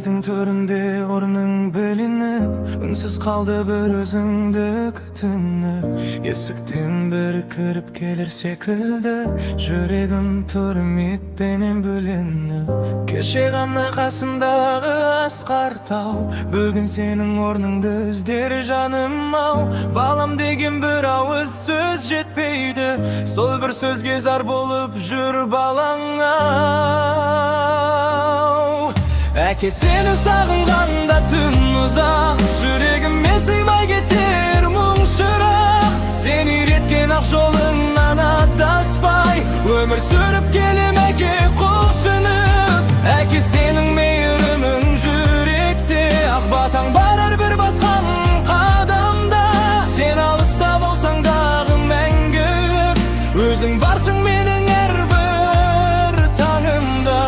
біздің төрінде орның білініп, үнсіз қалды бір өзіңді күтініп. Есіктен бір кіріп келер секілді, жүрегім тұрметпенен бөленіп. Кеше ғана қасымдағы асқар тау, бүгін сенің орныңды іздер жаным-ау. Балам деген бір ауыз сөз жетпейді, сол бір сөзге зар болып жүр балаң-ау. Әке сені сағынғанда түн ұзақ, жүрегіме сыймай кетер мұң шырақ. Сен үйреткен ақ жолыңнан адаспай, өмір сүріп келем әке құлшынып. Әке сенің мейірімің жүректе, ақ батаң бар әрбір басқан қадамда. Сен алыста болсаң дағы мәңгілік, өзің барсың менің әрбір таңымда.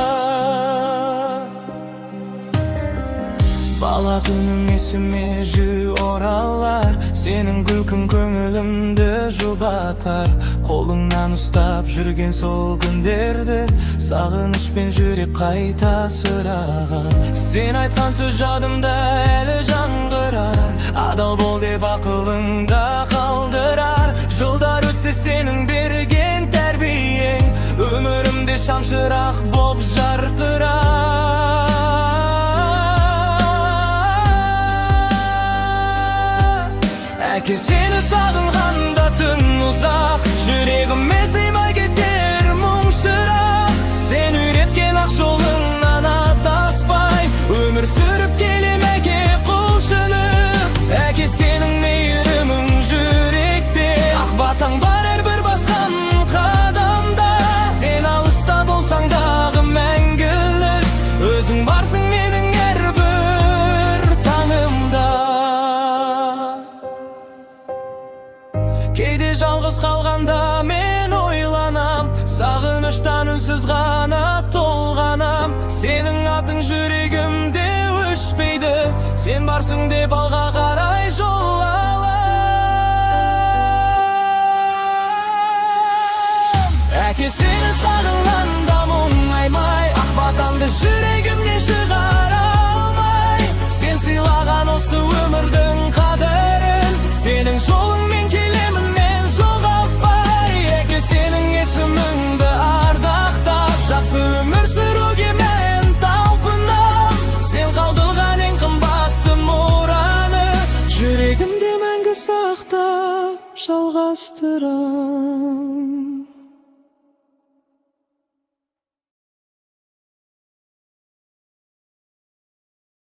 Бала күнім есіме жиі оралар, сенің күлкің көңілімді жұбатар. Қолыңнан ұстап жүрген сол күндерді, сағынышпен жүрек қайта сұраған. Сен айтқан сөз жадымда әлі жаңғырар, адал бол деп ақылыңда қалдырар. Жылдар өтсе сенің берген тәрбиең, өмірімде шамшырақ боп жарқырар. Әке сені сағынғанда түн ұзақ, жүрегіме сыймай кетер мұң шырақ. Сен үйреткен ақ жолыңнан адаспай, өмір сүріп келем әке құлшынып. Әке сенің мейірімің жүректе, ақ батаң бар әрбір басқан қадамда. Сен алыста болсаң дағы мәңгілік, өзің барсың менің әрбір таңымда. Кейде жалғыз қалғанда мен ойланам, сағыныштан үнсіз ғана толғанам. Сенің атың жүрегімде өшпейді, сен барсың деп алға қарай жол алам. Әке сені сағынғанда мұңаймай, ақ батаңды жүрегімнен шығара алмай. Сен сыйлаған осы өмірдің қадірін, сенің жолыңмен келемін мен жоғалтпай. Әке сенің есіміңді ардақтап, жақсы өмір сүруге мен талпынам. Сен қалдырған ең қымбатты мұраны, жүрегімде мәңгі сақтап жалғастырам.